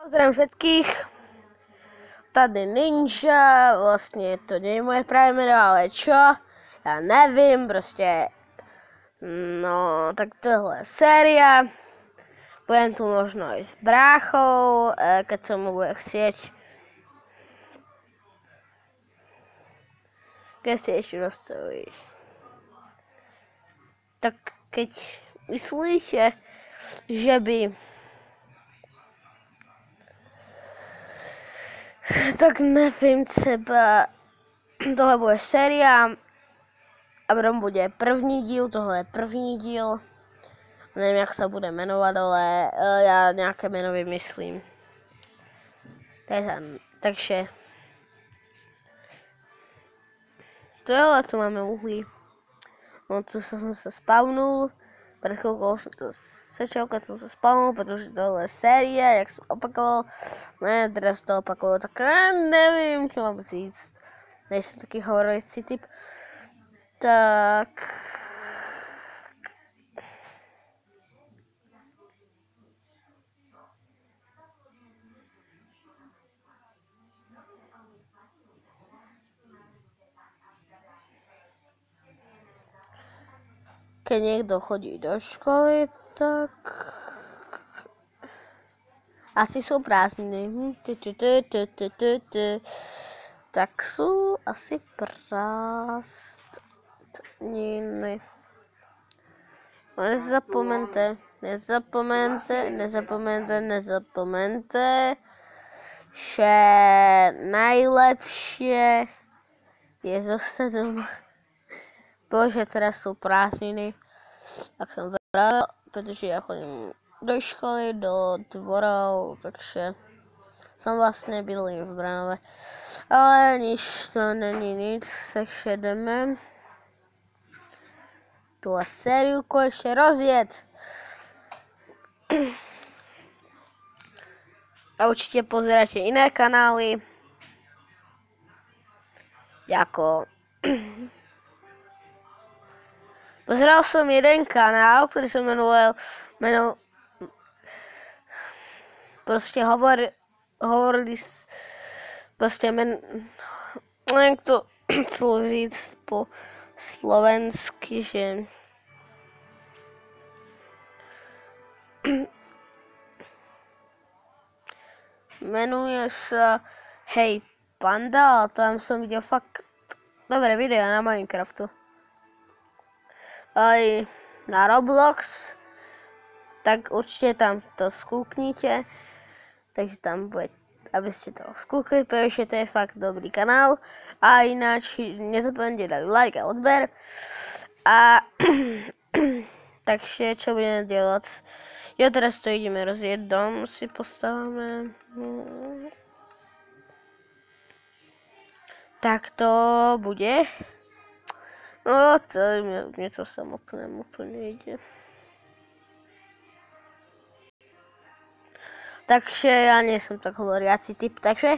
Zdravím všetkých, tady Ninja, vlastně to nie je moje pravé jméno, ale čo, já nevím, prostě, no, tak tohle je séria, budem tu možno i s bráchou, keď sa mu bude chcieť, keď si ešte rozstavíš. Tak keď myslíte, že by tak nevím, třeba tohle bude séria a potom bude první díl, tohle je první díl. Nevím, jak se bude jmenovat, ale já nějaké jméno vymyslím. Takže tohle tu máme uhlí. No tu jsem se spawnul, před chvilkou jsem to sečel, keď jsem se spawnul, protože tohle je série, jak jsem opakoval. Ne, teraz to opakoval, tak nevím, co mám říct. Nejsem taký hovorící typ. Tak... Keď niekto chodí do školy, tak asi sú prázdniny. Tak sú asi prázdniny. Nezapomeňte, že najlepšie je zostať doma. Bože, teraz sú prázdniny, tak som veľa, pretože ja chodím do školy, do dvorov, takže som vlastne bydlím v Branove. Ale nič, to není nic, takže jdeme tu sériu ešte rozjet. A určite pozeráte iné kanály, ako... Pozeral som jeden kanál, ktorý sa menoval proste hovorili proste jak to říct po slovensky, že menuje sa Hej Panda, a tam som videl fakt dobré videa na Minecraftu. Aj na Roblox, tak určite tam to skúknite, takže tam bude, aby ste to skúkli, pretože to je fakt dobrý kanál. A ináč nezapomeňte dať like a odber. A takže čo budeme delať? Jo, teraz to ideme rozjet, dom si postavíme. Tak to bude. No, to je něco samotnému to nejde. Takže já nejsem tak hovoriaci typ, takže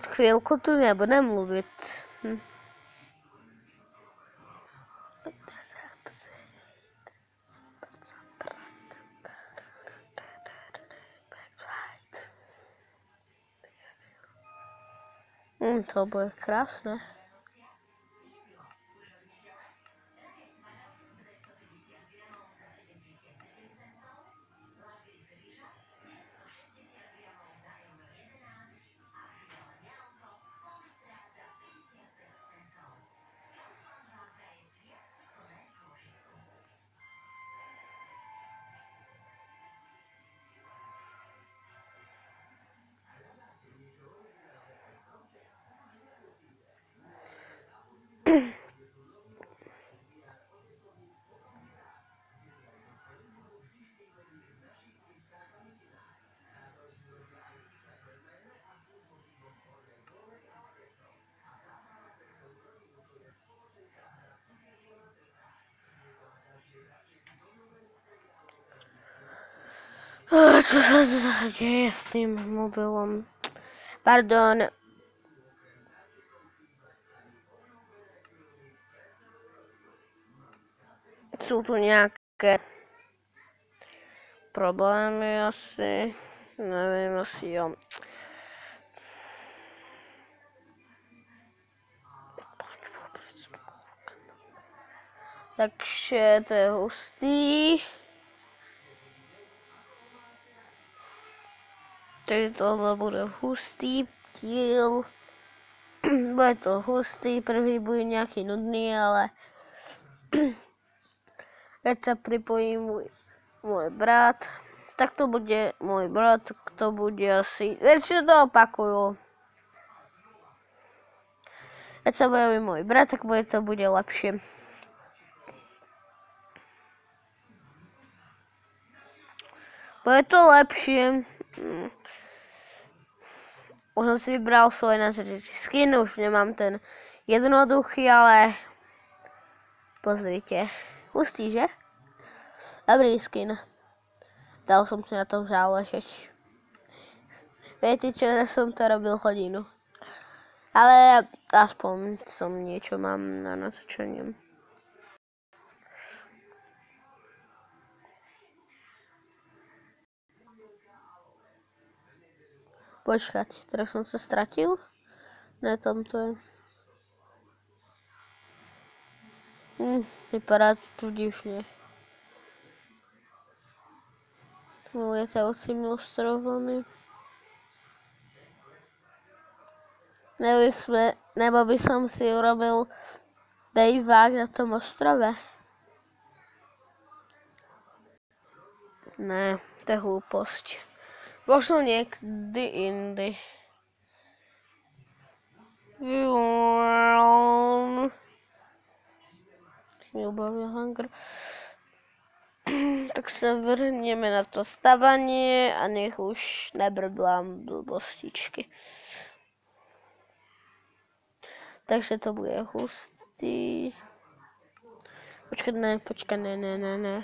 chvíľku tu nebudem mluvit. To bude krásné. Co sa deje s tým mobilom? Pardon. Sú tu nejaké problémy asi. Neviem, asi jo. Takže to je hustý. Takže tohle bude hustý díl. Bude to hustý, prvý bude nejaký nudný, ale keď sa pripojí môj brat, tak to bude môj brat, to bude asi, väčšine to opakujú. Keď sa bude môj brat, tak to bude lepšie. Bude to lepšie. Už som si vybral svoj nasadečný skin, už nemám ten jednoduchý, ale pozrite. Hustý, že? Dobrý skin. Dal som si na tom záležeť. Viete čo, že som to robil hodinu. Ale aspoň som niečo mám na natočenie. Počkať, teraz som sa stratil? Ne, tam to je. Vypadá to divne. Lietajúcimi ostrovami. Nebo by som si urobil bejvák na tom ostrove. Ne, to je hlúposť. Možno niekdy indy. Neobavia Hunger. Tak sa vrhneme na to stavanie a nech už nebrdlám blbostičky. Takže to bude hustý. Počkaj, ne.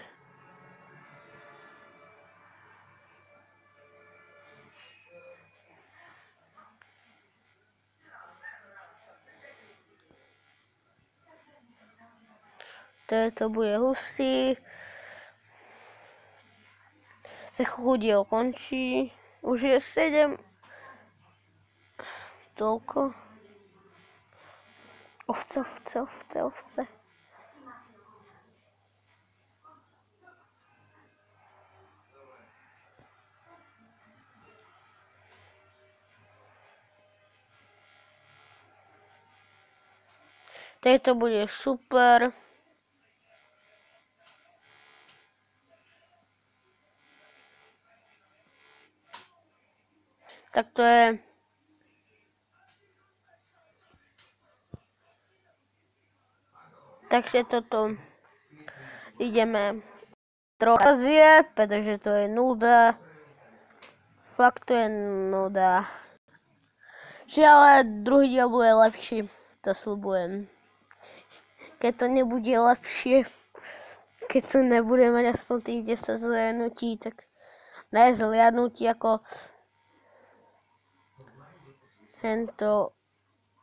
To bude hustý. Za chvíľu končí. Už je 7. Toľko. Ovce. To bude super. Tak to je. Takže toto ideme trochu rozjieť, pretože to je nuda. Fakt to je nuda. Ale druhý diel bude lepší, to sľubujem. Keď to nebude lepšie, keď to nebude mať aspoň tých 10 zhliadnutí, tak ne zhliadnutí ako tento